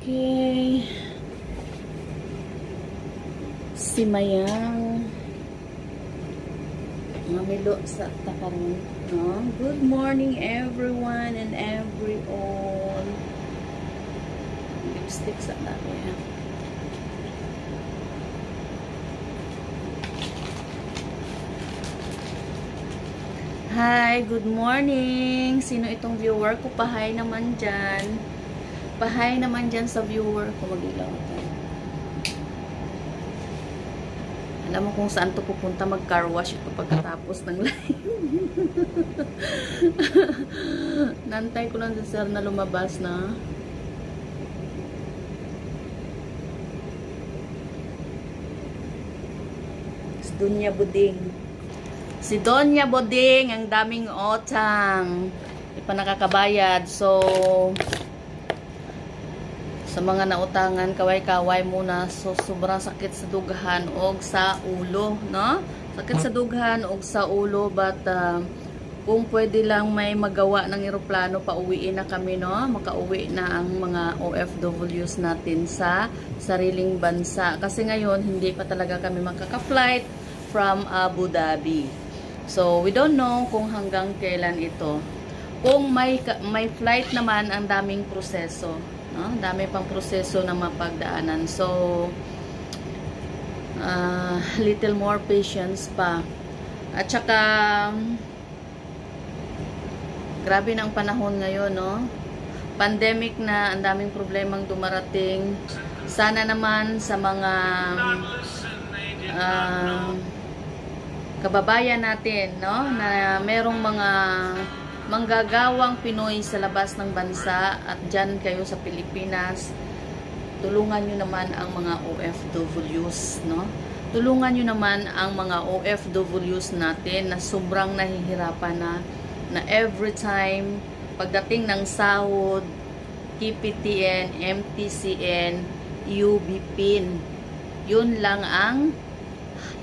Okay. Si Mayang mamilo sa takaron. No? Good morning everyone and everyone. Lipstick sa natin. Hi, good morning. Sino itong viewer ko? Pahay naman dyan. Pahay naman dyan sa viewer ko. Mag-ilaw ito. Alam mo kung saan to pupunta, mag-car wash ito pagkatapos ng live. Nantay ko lang si sir na lumabas na. Dunya Buding. Si Donya Boding, ang daming utang. Di pa nakakabayad. So, sa mga nautangan, kaway-kaway muna. So, sobrang sakit sa dughan o sa ulo. No? Sakit sa dughan o sa ulo. But, kung pwede lang may magawa ng eroplano, pauwiin na kami. No? Makauwi na ang mga OFWs natin sa sariling bansa. Kasi ngayon, hindi pa talaga kami makaka-flight from Abu Dhabi. So, we don't know kung hanggang kailan ito. Kung may flight naman, ang daming proseso. No? Dami pang proseso na mapagdaanan. So, little more patience pa. At saka, grabe na ang panahon ngayon, no? Pandemic na, ang daming problemang dumarating. Sana naman sa mga kababayan natin, no, na merong mga manggagawang Pinoy sa labas ng bansa at dyan kayo sa Pilipinas, tulungan nyo naman ang mga OFWs, no? Tulungan nyo naman ang mga OFWs natin na sobrang nahihirapan na every time pagdating ng sahod, TPTN, MTCN, UBPIN, yun lang ang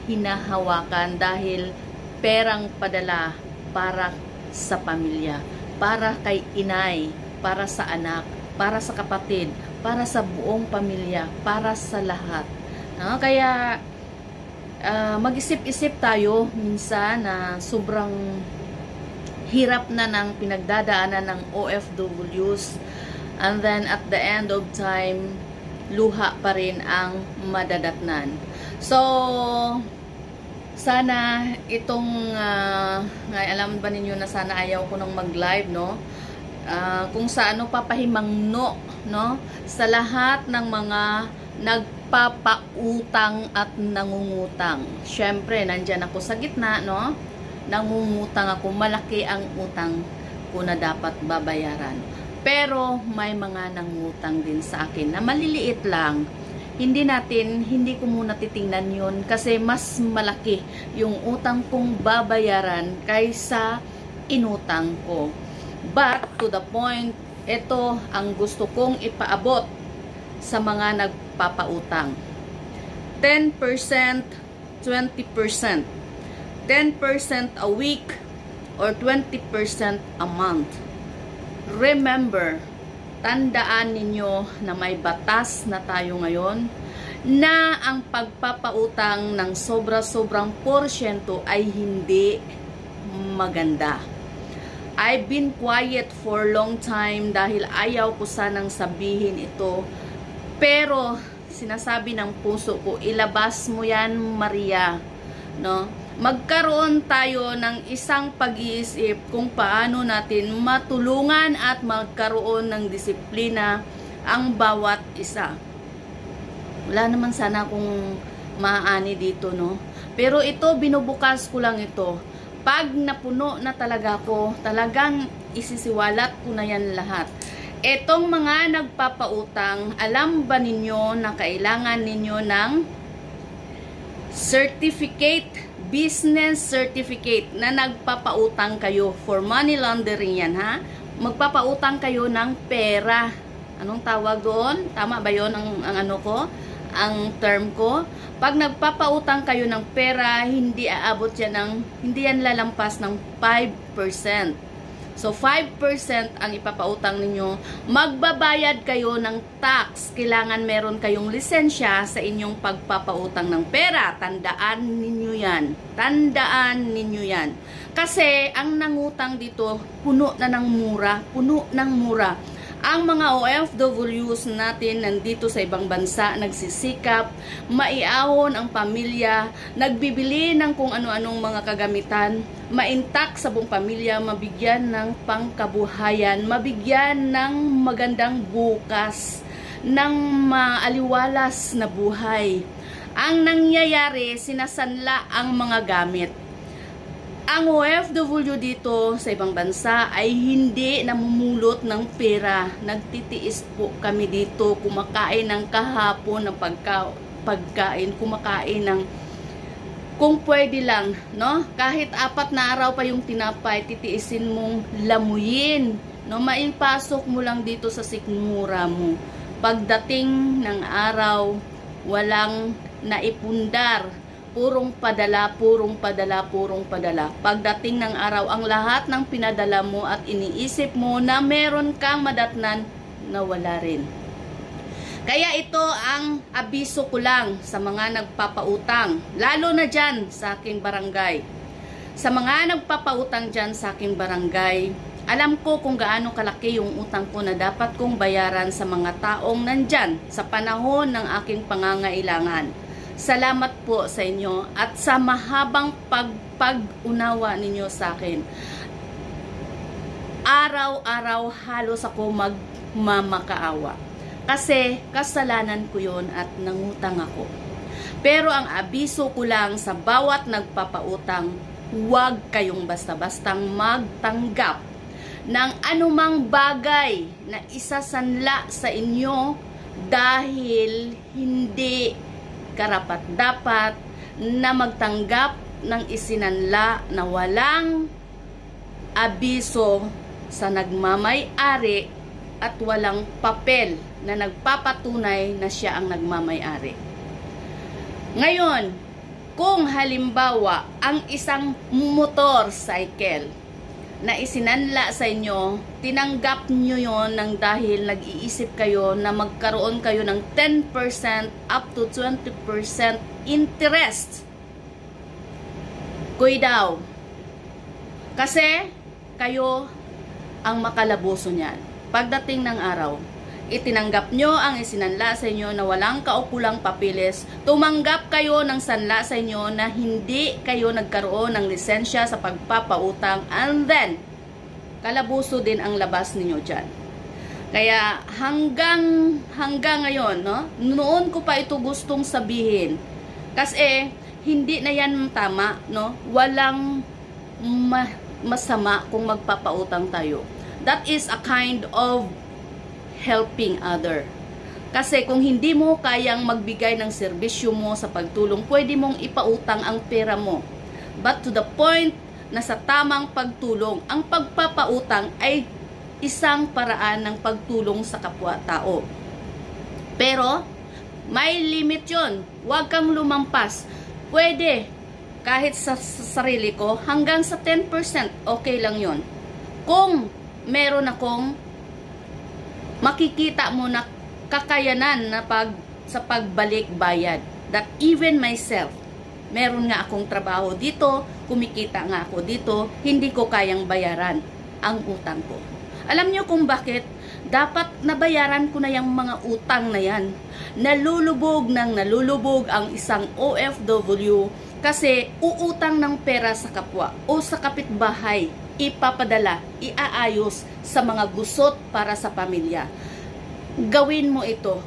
hinahawakan dahil perang padala para sa pamilya, para kay inay, para sa anak, para sa kapatid, para sa buong pamilya, para sa lahat. Kaya mag-isip-isip tayo minsan na sobrang hirap na ng pinagdadaanan ng OFWs, and then at the end of time, luha pa rin ang madadatnan. So, sana itong, alam ba ninyo na sana ayaw ko nang mag-live, no? Kung sa ano papahimangno, no? Sa lahat ng mga nagpapautang at nangungutang. Siyempre, nandyan ako sa gitna, no? Nangungutang ako, malaki ang utang ko na dapat babayaran. Pero may mga nangutang din sa akin na maliliit lang. Hindi ko muna titingnan yun kasi mas malaki yung utang kong babayaran kaysa inutang ko. But to the point, ito ang gusto kong ipaabot sa mga nagpapautang. 10%, 20%. 10% a week or 20% a month. Remember, tandaan ninyo na may batas na tayo ngayon na ang pagpapautang ng sobra-sobrang porsyento ay hindi maganda. I've been quiet for long time dahil ayaw ko sanang sabihin ito. Pero sinasabi ng puso ko, ilabas mo yan, Maria. No? Magkaroon tayo ng isang pag-iisip kung paano natin matulungan at magkaroon ng disiplina ang bawat isa. Wala naman sana kung maaani dito, no? Pero ito, binubukas ko lang ito. Pag napuno na talaga ko, talagang isisiwalat ko na yan lahat. Etong mga nagpapautang, alam ba ninyo na kailangan ninyo ng certificate, business certificate na nagpapautang kayo for money laundering yan, ha? Magpapautang kayo ng pera. Anong tawag doon? Tama ba yun ang ano ko? Ang term ko? Pag nagpapautang kayo ng pera, hindi aabot yan ng, hindi yan lalampas ng 5%. So, 5% ang ipapautang ninyo. Magbabayad kayo ng tax. Kailangan meron kayong lisensya sa inyong pagpapautang ng pera. Tandaan ninyo yan. Tandaan ninyo yan. Kasi, ang nangutang dito, puno na ng mura. Puno ng mura. Ang mga OFWs natin nandito sa ibang bansa, nagsisikap, maiahon ang pamilya, nagbibili ng kung ano-anong mga kagamitan, maintak sa buong pamilya, mabigyan ng pangkabuhayan, mabigyan ng magandang bukas, ng maaliwalas na buhay. Ang nangyayari, sinasanla ang mga gamit. Ang OFW dito sa ibang bansa ay hindi namumulot ng pera. Nagtitiis po kami dito, kumakain ng kahapon ng pagkain, kumakain ng kung pwede lang, no? Kahit 4 na araw pa yung tinapay, titiisin mong lamuyin, no? Maipasok mo lang dito sa sikmura mo. Pagdating ng araw, walang naipundar. Purong padala, purong padala, purong padala. Pagdating ng araw, ang lahat ng pinadala mo at iniisip mo na meron kang madatnan, nawala rin. Kaya ito ang abiso ko lang sa mga nagpapautang, lalo na dyan sa aking barangay. Sa mga nagpapautang dyan sa aking barangay, alam ko kung gaano kalaki yung utang ko na dapat kong bayaran sa mga taong nandyan sa panahon ng aking pangangailangan. Salamat po sa inyo at sa mahabang pag-unawa ninyo sa akin. Araw-araw halos ako magmamakaawa. Kasi kasalanan ko yon at nangutang ako. Pero ang abiso ko lang sa bawat nagpapautang, huwag kayong basta-bastang magtanggap ng anumang bagay na isasanla sa inyo dahil hindi karapat-dapat na magtanggap ng isinanla na walang abiso sa nagmamay-ari at walang papel na nagpapatunay na siya ang nagmamay-ari. Ngayon, kung halimbawa ang isang motorcycle na isinanla sa inyo, tinanggap nyo yon ng dahil nag-iisip kayo na magkaroon kayo ng 10% up to 20% interest. Kuy daw. Kasi kayo ang makalabuso niyan. Pagdating ng araw, itinanggap nyo ang isinanla sa inyo na walang kaukulang papilis, tumanggap kayo ng sanla sa inyo na hindi kayo nagkaroon ng lisensya sa pagpapautang, and then, kalabuso din ang labas ninyo dyan. Kaya hanggang ngayon, no? Noon ko pa ito gustong sabihin, kasi hindi na yan tama, no? Walang masama kung magpapautang tayo. That is a kind of helping other. Kasi kung hindi mo kayang magbigay ng serbisyo mo sa pagtulong, pwede mong ipautang ang pera mo. But to the point na sa tamang pagtulong, ang pagpapautang ay isang paraan ng pagtulong sa kapwa-tao. Pero, may limit yon. Huwag kang lumampas. Pwede, kahit sa sarili ko, hanggang sa 10%, okay lang yon. Kung meron akong makikita mo na kakayanan na sa pagbalik bayad, that even myself, meron nga akong trabaho dito, kumikita nga ako dito, hindi ko kayang bayaran ang utang ko. Alam nyo kung bakit? Dapat nabayaran ko na yung mga utang na yan. Nalulubog ang isang OFW kasi uutang ng pera sa kapwa o sa kapitbahay, ipapadala, iaayos sa mga gusot para sa pamilya. Gawin mo ito,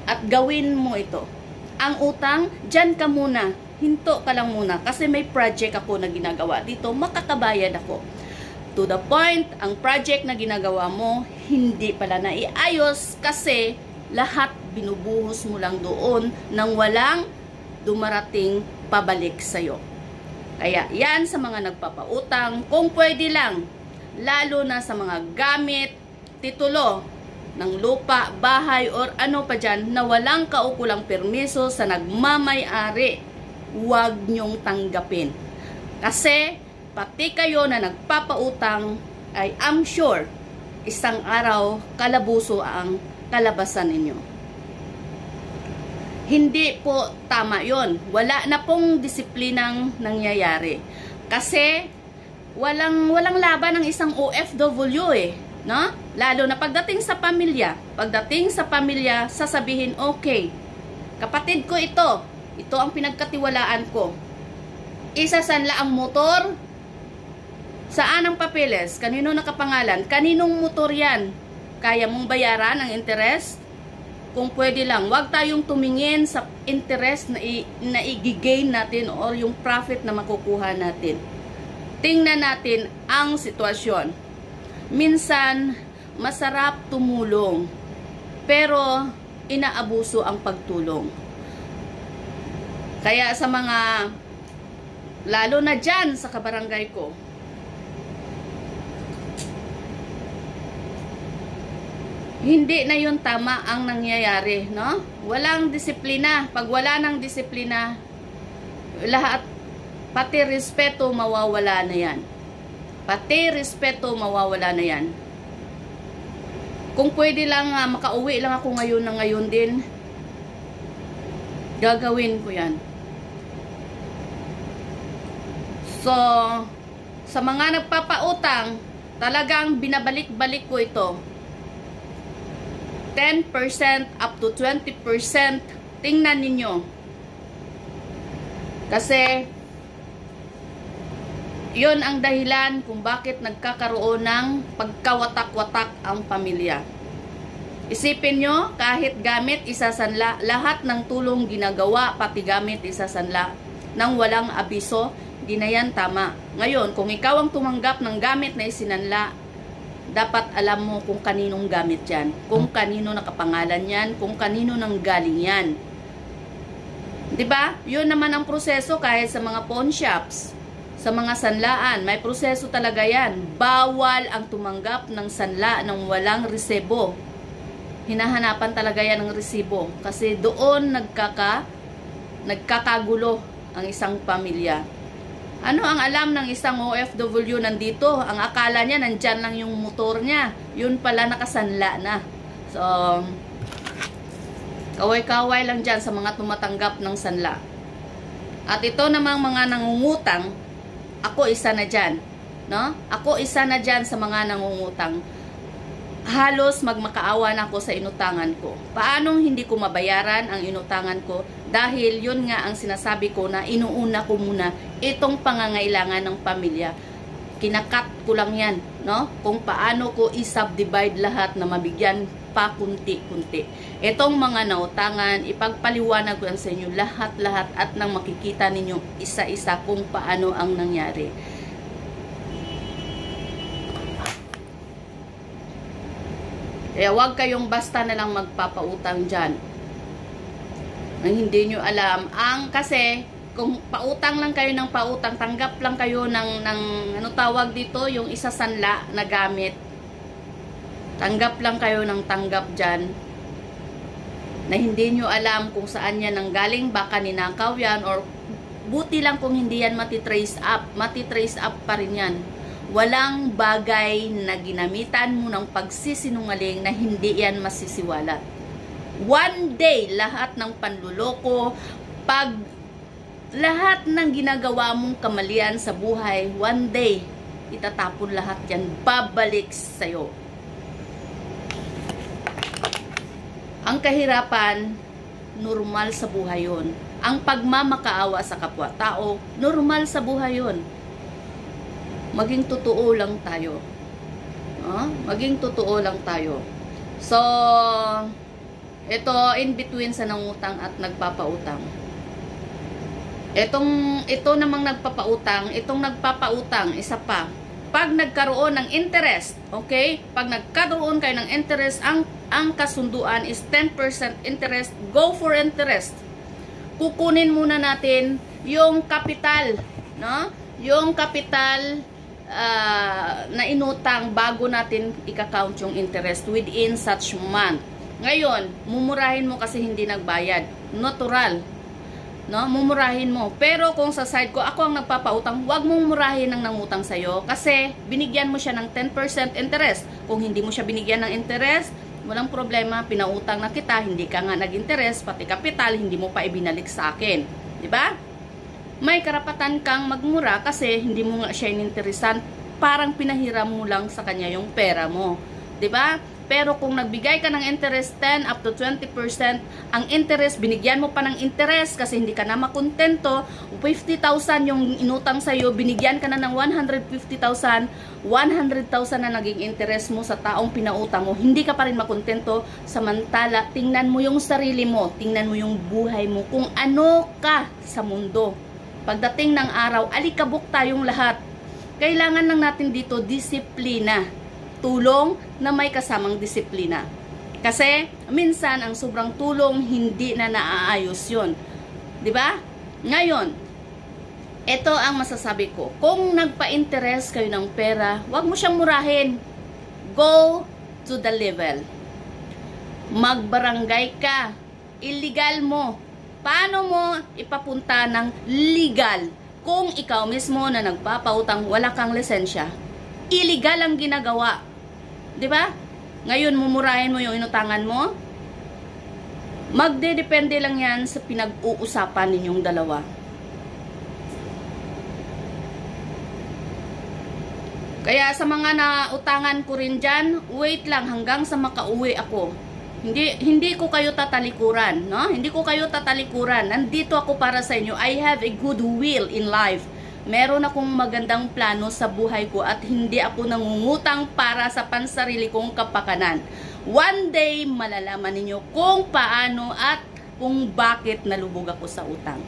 at gawin mo ito. Ang utang, dyan ka muna, hinto ka lang muna kasi may project ako na ginagawa dito, makakabayad ako. To the point, ang project na ginagawa mo, hindi pala naiayos kasi lahat binubuhos mo lang doon nang walang dumarating pabalik sa'yo. Kaya yan sa mga nagpapautang, kung pwede lang, lalo na sa mga gamit, titulo ng lupa, bahay, or ano pa dyan na walang kaukulang permiso sa nagmamay-ari, huwag nyong tanggapin. Kasi pati kayo na nagpapautang, ay I'm sure isang araw kalabuso ang kalabasan ninyo. Hindi po tama yon. Wala na pong disiplinang nangyayari. Kasi walang laban ng isang OFW no? Lalo na pagdating sa pamilya, sasabihin, okay, kapatid ko ito ang pinagkatiwalaan ko. Isasanla ang motor, saan ang papeles? Kanino nakapangalan? Kaninong motor yan? Kaya mong bayaran ang interest? Kung pwede lang, wag tayong tumingin sa interest na i-gain natin or yung profit na makukuha natin. Tingnan natin ang sitwasyon. Minsan, masarap tumulong, pero inaabuso ang pagtulong. Kaya sa mga, lalo na dyan sa kabarangay ko, hindi na yun tama ang nangyayari, no? Walang disiplina. Pag wala ng disiplina, lahat, pati respeto mawawala na yan. Pati respeto mawawala na yan. Kung pwede lang, makauwi lang ako ngayon na ngayon din, gagawin ko yan. So, sa mga nagpapautang, talagang binabalik-balik ko ito. 10% up to 20%, tingnan ninyo. Kasi, yun ang dahilan kung bakit nagkakaroon ng pagkawatak-watak ang pamilya. Isipin nyo, kahit gamit isasanla, lahat ng tulong ginagawa, pati gamit isasanla, nang walang abiso, di na yan tama. Ngayon, kung ikaw ang tumanggap ng gamit na isinanla, dapat alam mo kung kaninong gamit yan, kung kanino nakapangalan yan, kung kanino nang galing yan. Diba? Yun naman ang proseso kahit sa mga pawn shops, sa mga sanlaan, may proseso talaga yan. Bawal ang tumanggap ng sanla ng walang resebo. Hinahanapan talaga yan ng resibo kasi doon nagkakagulo ang isang pamilya. Ano ang alam ng isang OFW nandito? Ang akala niya, nandyan lang yung motor niya. Yun pala, nakasanla na. So, kaway-kaway lang dyan sa mga tumatanggap ng sanla. At ito namang mga nangungutang, ako isa na dyan. No? Ako isa na dyan sa mga nangungutang. Halos magmakaawa na ako sa inutangan ko. Paanong hindi ko mabayaran ang inutangan ko? Dahil yun nga ang sinasabi ko na inuuna ko muna itong pangangailangan ng pamilya. Kinakat ko lang yan, no? Kung paano ko i-subdivide lahat na mabigyan pa kunti-kunti. Itong mga nautangan, ipagpaliwanag ko yan sa inyo lahat-lahat at nang makikita ninyo isa-isa kung paano ang nangyari. Kaya huwag kayong basta na lang magpapautang dyan. Nang hindi nyo alam. Kasi, kung pautang lang kayo ng pautang, tanggap lang kayo ng ano tawag dito, yung isasanla na gamit. Tanggap lang kayo ng tanggap dyan. Na hindi nyo alam kung saan yan nanggaling, baka ninakaw yan, or buti lang kung hindi yan matitrace up. Matitrace up pa rin yan. Walang bagay na ginamitan mo ng pagsisinungaling na hindi yan masisiwalat. One day, lahat ng panluloko, lahat ng ginagawa mong kamalian sa buhay, one day, itatapon lahat yan, babalik sa'yo. Ang kahirapan, normal sa buhay yun. Ang pagmamakaawa sa kapwa-tao, normal sa buhay yun. Maging totoo lang tayo. Maging totoo lang tayo. So, ito in between sa nangutang at nagpapautang. Ito namang nagpapautang, isa pa. Pag nagkaroon ng interest, okay? Pag nagkaroon kayo ng interest, ang kasunduan is 10% interest, go for interest. Kukunin muna natin yung kapital, no? Yung kapital na inutang bago natin i-count yung interest within such month. Ngayon, mumurahin mo kasi hindi nagbayad. Natural. no? Mumurahin mo. Pero kung sa side ko, ako ang nagpapautang, huwag mong murahin ang nangutang sa'yo kasi binigyan mo siya ng 10% interest. Kung hindi mo siya binigyan ng interest, walang problema, pinautang na kita, hindi ka nga nag-interest, pati kapital, hindi mo pa ibinalik sa akin. Diba? May karapatan kang magmura kasi hindi mo nga siya ininteresan, parang pinahiram mo lang sa kanya yung pera mo. Diba? Pero kung nagbigay ka ng interest 10 up to 20%, ang interest, binigyan mo pa ng interest kasi hindi ka na makontento, 50,000 yung inutang sa'yo, binigyan ka na ng 150,000, 100,000 na naging interest mo sa taong pinautang mo, hindi ka pa rin makontento. Samantala, tingnan mo yung sarili mo, tingnan mo yung buhay mo, kung ano ka sa mundo. Pagdating ng araw, alikabok tayong lahat. Kailangan lang natin dito disiplina. Tulong na may kasamang disiplina. Kasi minsan ang sobrang tulong hindi na naaayos 'yon. 'Di ba? Ngayon, ito ang masasabi ko. Kung nagpa-interest kayo ng pera, huwag mo siyang murahin. Go to the level. Magbarangay ka. Illegal mo. Paano mo ipapunta ng legal kung ikaw mismo na nagpapautang wala kang lisensya? Illegal ang ginagawa. 'Di ba? Ngayon mumurahin mo yung inutangan mo? Magdedepende lang 'yan sa pinag-uusapan ninyong dalawa. Kaya sa mga nautangan ko rin diyan, wait lang hanggang sa makauwi ako. Hindi ko kayo tatalikuran, no? Hindi ko kayo tatalikuran. Nandito ako para sa inyo. I have a good will in life. Meron akong magandang plano sa buhay ko at hindi ako nangungutang para sa pansarili kong kapakanan. One day, malalaman ninyo kung paano at kung bakit nalubog ako sa utang.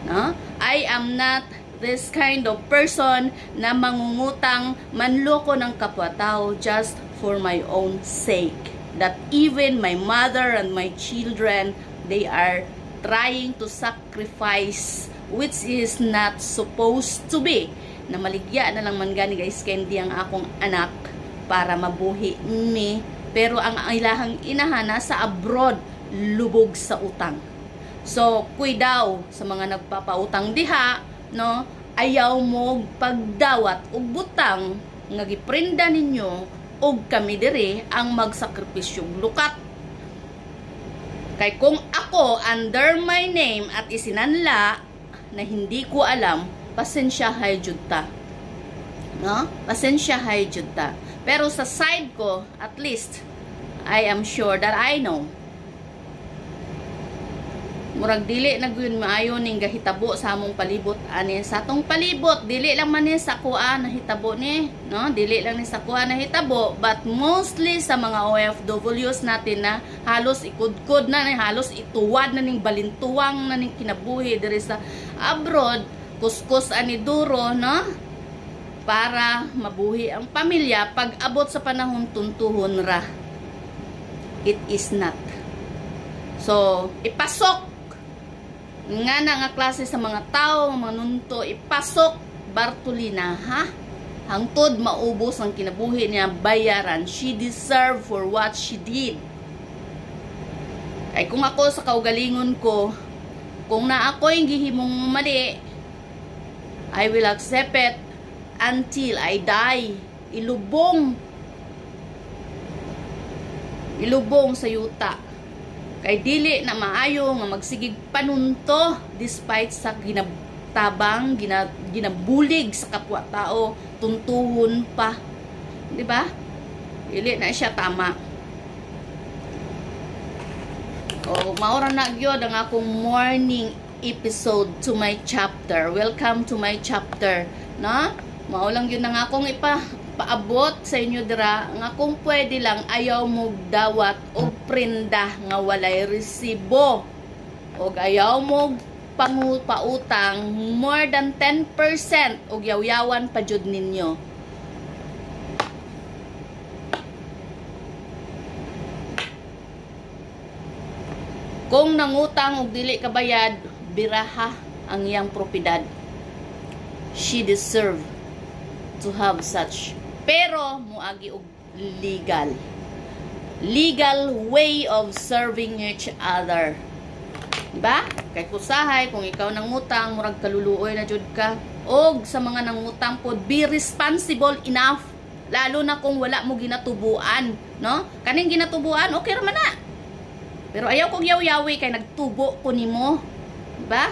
No? I am not this kind of person na mangungutang, manloko ng kapwa-tao just for my own sake. That even my mother and my children, they are trying to sacrifice which is not supposed to be. Na maligya na lang man gani guys, kendi ang akong anak para mabuhi mi. Pero ang ilahang inahana sa abroad, lubog sa utang. So, kuidaw sa mga nagpapautang diha, no? Ayaw mo pagdawat og butang nga giprinda ninyo og kami dire ang magsakripisyong lukat. Kay kung ako under my name at isinanla na hindi ko alam, pasensya hay jud ta. No? Pasensya hay jud ta. Pero sa side ko, at least, I am sure that I know. Murag dili na gyud maayo ning gahitabo sa among palibot ani sa atong palibot, dili lang man ni sa kuha na hitabo ni, no? Dili lang ni sa kuha na hitabo, but mostly sa mga OFWs natin na halos ikudkod na, halos ituwad na ning balintuwang na ning kinabuhi diri sa abroad, kuskus ani duro, no? Para mabuhi ang pamilya pag abot sa panahon tuntuhon ra. It is not. So, ipasok nga na nga klase sa mga tao, mga nunto, ipasok Bartolina, ha? Hangtod maubos ang kinabuhi niya, bayaran. She deserved for what she did. Ay kung ako sa kaugalingon ko, kung na ako'y gihimong mali, I will accept it until I die. Ilubong sa yuta. Kay dili na maayo nga magsigig panunto despite sa ginatabang, ginabulig sa kapwa-tao, tuntuhon pa. 'Di ba? Dili na siya tama. O maura na gyud ang akong morning episode to my chapter. Welcome to my chapter, no? Mao lang yun ang akong paabot sa inyo dira nga kung pwede lang ayaw mo dawat og prenda nga walay resibo og ayaw mo pautang more than 10% og yaw-yawan pa jud ninyo. Kung nangutang og dili kabayad, biraha ang iyang propiedad. She deserve to have such. Pero muagi og legal way of serving each other. Diba? Kay kusahay kung ikaw nangutang murag kaluluoy na jud ka. Og sa mga nangutang pod, be responsible enough. Lalo na kung wala mo ginatubuan, no? Kaning ginatubuan, okay ra man na. Pero ayaw kong yaw-yawi kay nagtubo ko nimo. Diba?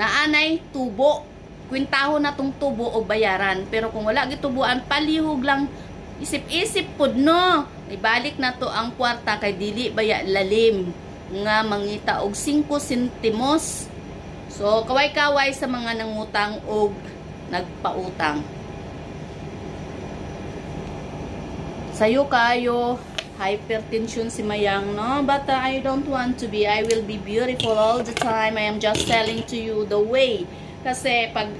Naanay tubo. Kwintahon na tong tubo o bayaran. Pero kung wala gitubuan, palihog lang. Isip-isip pod no. Ibalik na to ang kwarta kay dili baya lalim nga mangita og 5 sentimos. So kaway-kaway sa mga nangutang og nagpautang. Sayo kayo hypertension si Mayang, no? But I don't want to be. I will be beautiful all the time. I am just telling to you the way. Kasi pag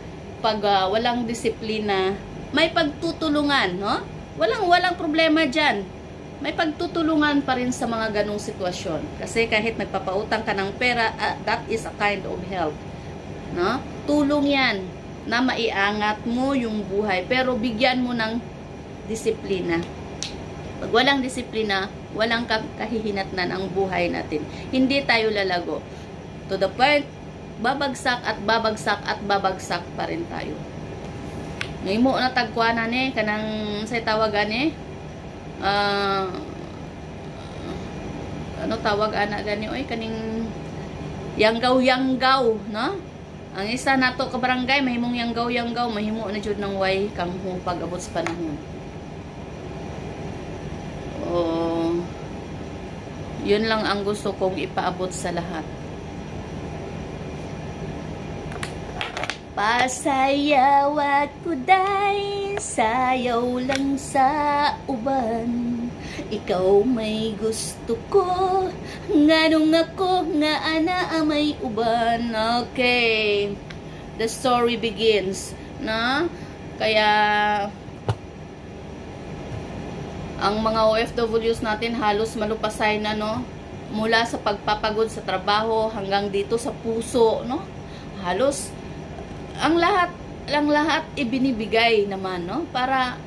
walang disiplina, may pagtutulungan, no? Walang problema diyan. May pagtutulungan pa rin sa mga ganong sitwasyon. Kasi kahit nagpapautang ka ng pera, that is a kind of help. No? Tulong yan na maiangat mo yung buhay. Pero bigyan mo ng disiplina. Pag walang disiplina, walang kahihinatnan ang buhay natin. Hindi tayo lalago. To the point, babagsak at babagsak at babagsak pa rin tayo. May mo na tagkuanan kanang say tawagan ano tawag ana gani oy kaning yanggaw no? Ang isa nato ka barangay mahimong yanggaw mahimo na jud ng way kang pag abot sa panahon. Yun lang ang gusto kong ipaabot sa lahat. Pasayaw at kuday, sayaw lang sa uban. Ikaw may gusto ko, nganong ako nga ana may uban. Okay, the story begins, na? Kaya ang mga OFWs natin halos malupasay na, no? Mula sa pagpapagod sa trabaho hanggang dito sa puso, no? Halos ang lahat ibinibigay naman, no? Para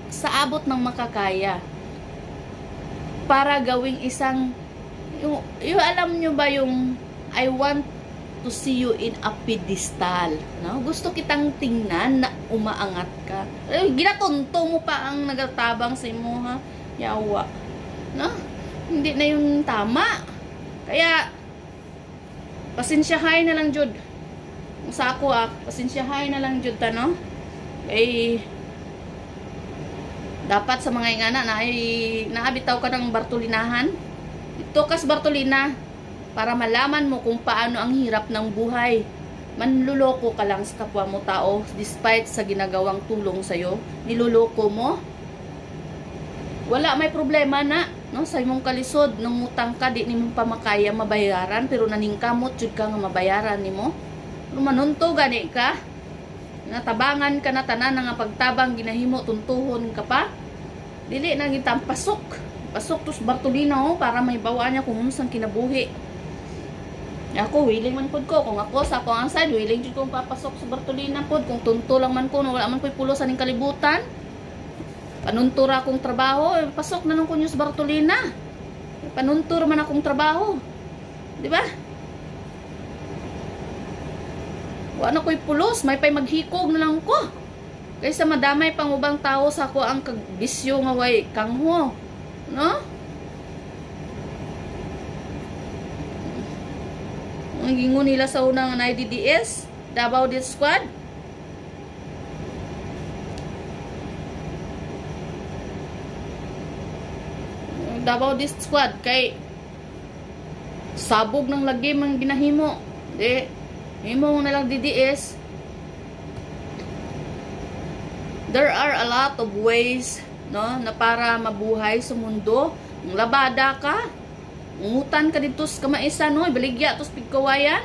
sa abot ng makakaya. Para gawing isang yung alam nyo ba yung I want to see you in a pedestal, no? Gusto kitang tingnan na umaangat ka. Ginatunto mo pa ang nagatabang sa imo, ha? Yawa. No? Hindi na yung tama. Kaya pasensyahay na lang jud. Sa ako pasensyahay na lang jud ta, no? Dapat sa mga ingana na naabitaw ka ng Bartolinahan. Ito kas Bartolina para malaman mo kung paano ang hirap ng buhay. Manluloko ka lang sa kapwa mo tao despite sa ginagawang tulong sa'yo. Niluloko mo. Wala may problema na, no? Sa imong kalisod nung utang ka di nimo pa makaya mabayaran pero naningkamot jud ka nga mabayaran nimo. Manunto gani ka, natabangan ka na tanan nga pagtabang ginahimo tuntuhon ka pa, dili na gitang pasok tos Bartolina, para may bawa niya kung unsang kinabuhi. Ako willing man pod ko, kung ako sa ako ang side willing jud kong papasok sa Bartolina pod kung tunto lang man ko, wala man ko'y pulo sa ning kalibutan. Panuntura akong trabaho, pasok na lang ko sa Bartolina. Panuntur man akong trabaho, di ba? Wala ko'y pulos, may pa'y maghikog na lang ko. Kaysa madamay pang ubang tao sa ako ang kagbisyo nga way kangho. No? Ang gingon nila sa unang IDDS, Davao Death Squad. Davao Death Squad, kay sabog ng lagi mang ginahimo. Himo na lang DDS. There are a lot of ways, no, na para mabuhay sa mundo. Ang labada ka, ungutan ka dito sa kamaisa, no, ibaligya tos pigkawayan.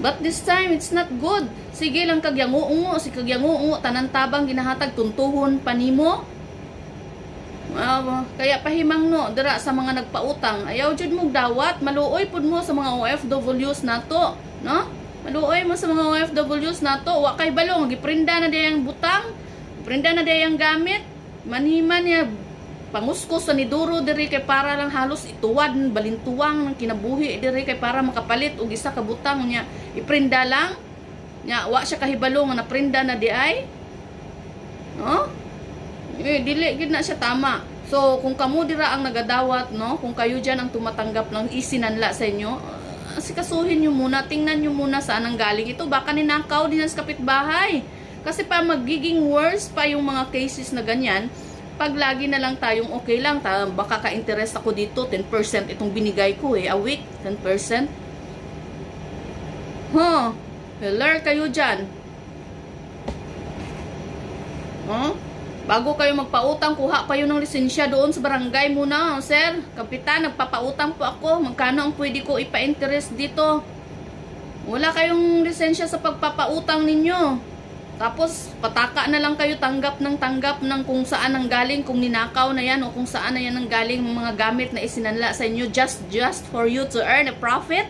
But this time it's not good. Sige lang kagyango-ungo, si kagyango-ungo tanan tabang ginahatag tuntuhon panimo. Kaya pahimang, no, dira sa mga nagpautang, ayaw jud mo dawat, maluoy pud mo sa mga OFWs nato, no? Maluoy mo sa mga OFWs nato, wa kay balong giprinda na diyang butang, prinda na diyang gamit, manhiman niya panguskos sa ni Duro diri kay para lang halos ituwad balintuwang ng kinabuhi diri kay para makapalit og isa ka butang nya iprinda lang nya wa siya kahibalo nga naprinda na di ay no dili gid na siya tama. So kung kamo dira ang nagadawat no, kung kayo diyan ang tumatanggap ng isinanla sa inyo, sikasuhin nyo muna, tingnan nyo muna saan ang galing ito. Baka ninakaw din sa kapitbahay. Kasi pa magiging worse pa yung mga cases na ganyan pag lagi na lang tayong okay lang, baka ka-interest ako dito, 10% itong binigay ko a week, 10%. Alert kayo dyan. Bago kayo magpautang, kuha kayo ng lisensya doon sa barangay muna. Sir, kapitan, nagpapautang po ako. Magkano ang pwede ko ipa-interest dito? Wala kayong lisensya sa pagpapautang ninyo. Tapos, pataka na lang kayo tanggap ng kung saan ang galing, kung ninakaw na yan o kung saan na yan ang galing mga gamit na isinanla sa inyo just for you to earn a profit.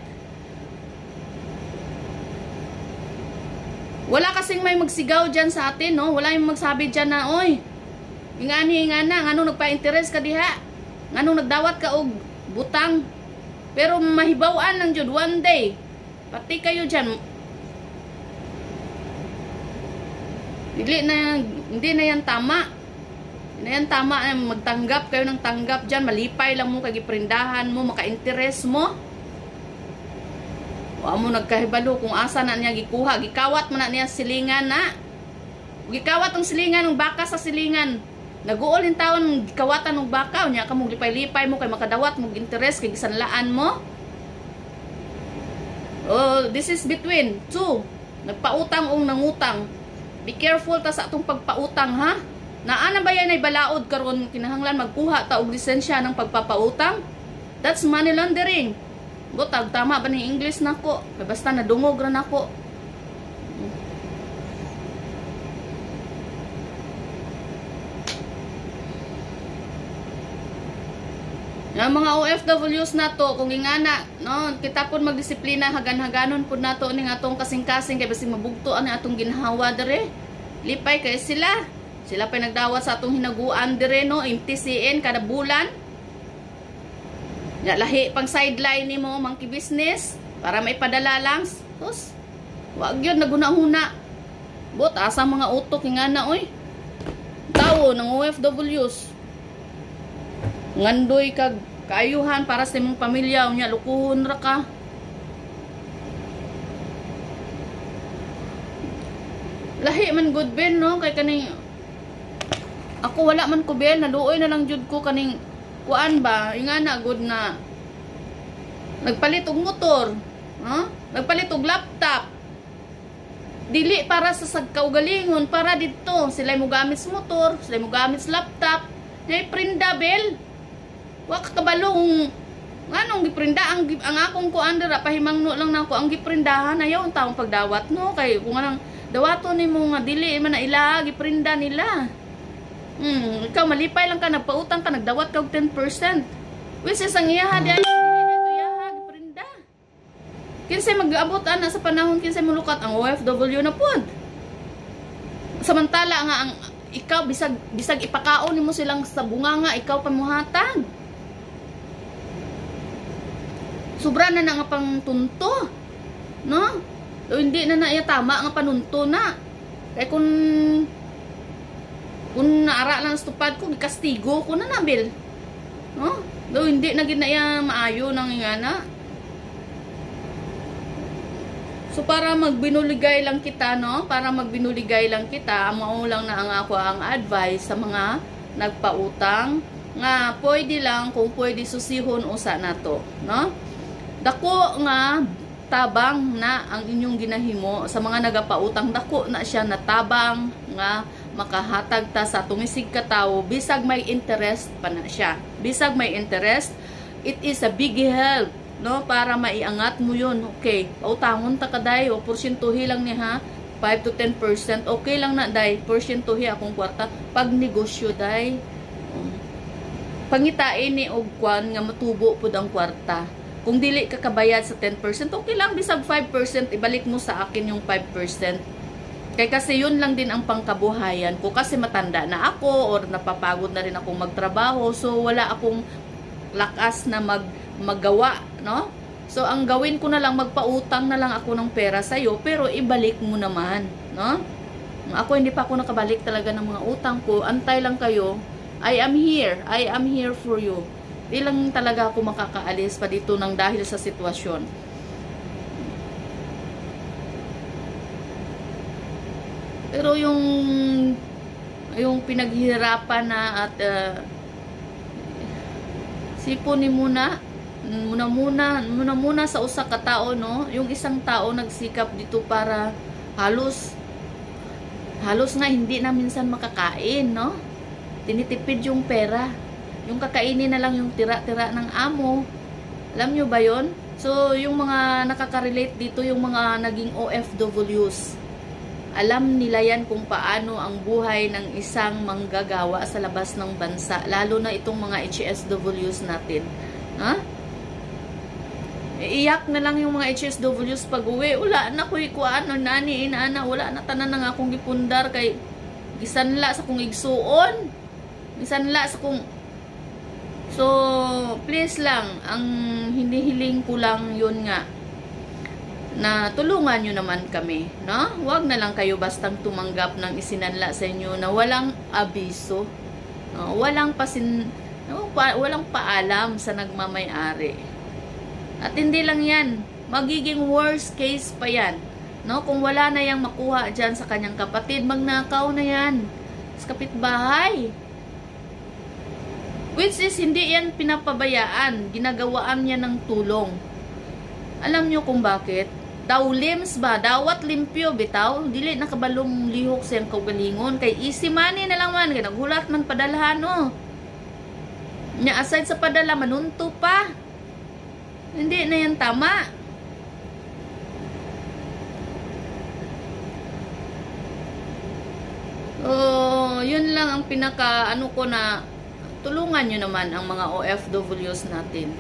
Wala kasing may magsigaw dyan sa atin, no? Wala yung magsabi dyan na, oy, ingani na, nganong nagpa-interest ka diha? Nganong nagdawat ka og butang? Pero mahibawaan lang jud one day. Pati kayo dyan, hindi na yan tama. Hindi na yan tama na magtanggap kayo ng tanggap dyan. Malipay lang mo, kagiprindahan mo, maka-interest mo. Wa mo nagkahibalo kung asa na niya gikuha. Gikawat mo na niya silingan na. Gikawat ang silingan ng baka sa silingan. Naguol yung taon gikawatan ng baka. Unya ka mo lipay-lipay mo kay makadawat mo interest kay gisanlaan mo. Oh, this is between two. Nagpautang o nangutang. Be careful ta sa atong pagpautang, ha? Naana ba yan ay balaod karon kinahanglan magkuha ta og lisensya ng pagpapautang? That's money laundering. Butag tama ba ni English nako? Basta nadungog ra nako. Yung mga OFWs na to, kung ingana, no, kita po magdisiplina, hagan-haganon po na to, ning atong kasing-kasing, kaya basi mabugto ang atong ginhawa dere. Lipay kay sila. Sila pa nagdawat sa atong hinaguan dere, no, MTCN kada bulan. Ya, lahi pang sideline ni mo, monkey business, para may padala lang. Tapos, wag yun, naguna-huna. But, asa mga utok, ingana, oy. Tao ng OFWs. Ngandoy kag kaayuhan para sa imong pamilya unya lukuhon ra ka. Lahi man good ben no kay kaning ako wala man ko ben naluoy na lang jud ko kaning kuan ba ingana good na nagpalit og motor, nagpalit og laptop. Dili para sa sagkaugalingon para didto sila mo gamit sa motor, sila mo gamit sa laptop, nay prinda bel. Wa ka kabalong nganong giprinda ang akong kuan dira pahimangno lang nako ang giprindahan ayaw ang taong pagdawat no kay kung anang dawaton nimo nga dili man na ila giprinda nila. Ikaw malipay lang ka nagpautang ka nagdawat ka og 10%. Which is ang iyaha di ay iyaha giprinda. Kinsay mag-abot ana sa panahon kinsay mulukat ang OFW na pod. Samantala nga ang ikaw bisag ipakaon nimo silang sa bunganga ikaw pamuhatag. Sobra na nga pang tunto, no? O hindi na iya tama nga panunto na. Kaya kung naara lang sa tupad ko, kastigo ko na nabil. No? Do hindi na gid na iya maayo nang ingana. So para magbinuligay lang kita, no? Para magbinuligay lang kita, mao lang na ang ako ang advice sa mga nagpautang nga pwede lang kung pwede susihon usa nato, no? Dako nga tabang na ang inyong ginahimo sa mga nagapautang, dako na siya na tabang nga makahatag ta sa tumisig ka tawo bisag may interest pa na siya. Bisag may interest, it is a big help, no, para maiangat mo yun. Okay, pautangon ta kaday o porsyentahe lang ni ha, 5 to 10%, okay lang na day, porsyentahe akong kwarta pag negosyo day. Pangitain ni og kwan nga matubo pud ang kwarta. Kung dili ka kabayad sa 10%, okay lang bisag 5%, ibalik mo sa akin yung 5%. Kaya kasi yun lang din ang pangkabuhayan ko kasi matanda na ako or napapagod na rin akong magtrabaho. So wala akong lakas na maggawa, no? So ang gawin ko na lang, magpautang na lang ako ng pera sa iyo, pero ibalik mo naman, no? Ako hindi pa ako nakabalik talaga ng mga utang ko. Antay lang kayo. I am here for you. Di lang talaga ako makakaalis pa dito nang dahil sa sitwasyon. Pero yung pinaghirapan na at sipunin muna sa usa ka tao, no? Yung isang tao nagsikap dito para halos nga hindi na minsan makakain, no? Tinitipid yung pera. Yung kakainin na lang yung tira-tira ng amo. Alam nyo ba yon? So, yung mga nakaka-relate dito, yung mga naging OFWs. Alam nila yan kung paano ang buhay ng isang manggagawa sa labas ng bansa. Lalo na itong mga HSWs natin. Ha? Iiyak na lang yung mga HSWs pag uwi. Wala na ko ikuan, nani, inaana. Wala na tanan na nga akong gipundar kay gisanla sa kong igsuon. Gisanla sa kong... So, please lang, ang hinihiling ko lang yun nga, na tulungan nyo naman kami, no? Huwag na lang kayo bastang tumanggap ng isinanla sa inyo na walang abiso, no? Walang paalam sa nagmamay-ari. At hindi lang yan, magiging worst case pa yan, no? Kung wala na yang makuha dyan sa kanyang kapatid, magnakaw na yan sa kapitbahay. Which is, hindi yan pinapabayaan, ginagawaan niya ng tulong. Alam nyo kung bakit? Limbs ba? Dawat limpyo, bitaw. Dili nakabalong lihok siyang kaugalingon. Kay easy money na lang man. Kaya naghulat man padalahan, no? Nya aside sa padala, manunto pa. Hindi na yan tama. So, yun lang ang pinaka, ko na, tulungan nyo naman ang mga OFWs natin.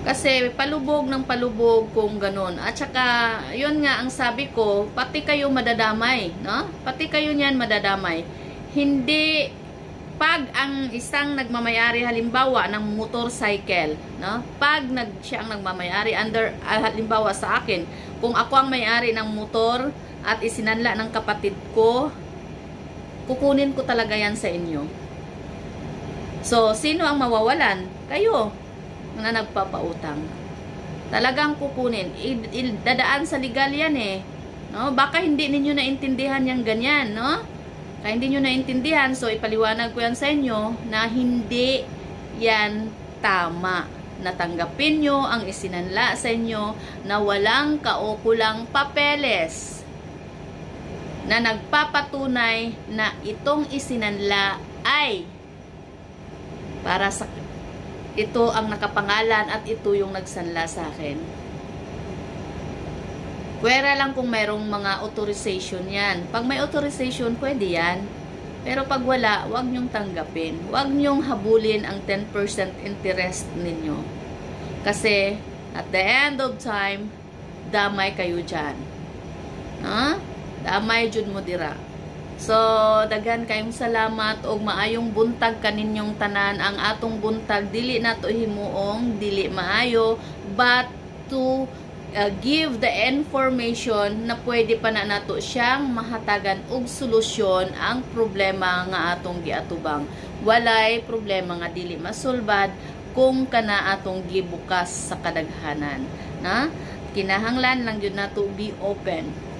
Kasi palubog ng palubog kung ganun. At saka, yun nga ang sabi ko, pati kayo madadamay, no? Pati kayo niyan madadamay. Hindi, pag ang isang nagmamayari, halimbawa, ng motorcycle, no? Pag siya ang nagmamayari, halimbawa sa akin, kung ako ang may-ari ng motor at isinanla ng kapatid ko, kukunin ko talaga yan sa inyo. So, sino ang mawawalan? Kayo na nagpapautang. Talagang kukunin. Dadaan sa legal yan eh. No? Baka hindi ninyo naintindihan yung ganyan, no? Kaya hindi nyo naintindihan, so ipaliwanag ko yan sa inyo na hindi yan tama. Natanggapin nyo ang isinanla sa inyo na walang kaukulang papeles na nagpapatunay na itong isinanla ay para sa ito ang nakapangalan at ito yung nagsanla sa akin. Pwera lang kung mayroong mga authorization yan. Pag may authorization, pwede yan. Pero pag wala, huwag nyong tanggapin. Huwag nyong habulin ang 10% interest ninyo. Kasi, at the end of time, damay kayo dyan. Ha? Damay jud mo dira. So, daghan kayong salamat og maayong buntag kaninyong tanan. Ang atong buntag, dili nato himuong, dili maayo, but to give the information na pwede pa na nato siyang mahatagan og solusyon ang problema nga atong giatubang. Walay problema nga dili masulbad kung kana atong gibukas sa kadaghanan. Na? Kinahanglan lang yun nato be open.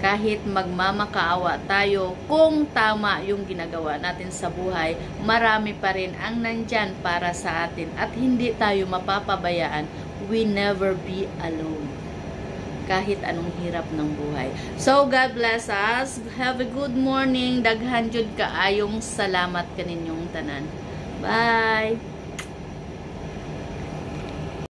Kahit magmamakaawa tayo, kung tama yung ginagawa natin sa buhay, marami pa rin ang nandyan para sa atin at hindi tayo mapapabayaan. We never be alone. Kahit anong hirap ng buhay. So, God bless us. Have a good morning. Daghan jud kaayong salamat kaninyong tanan. Bye!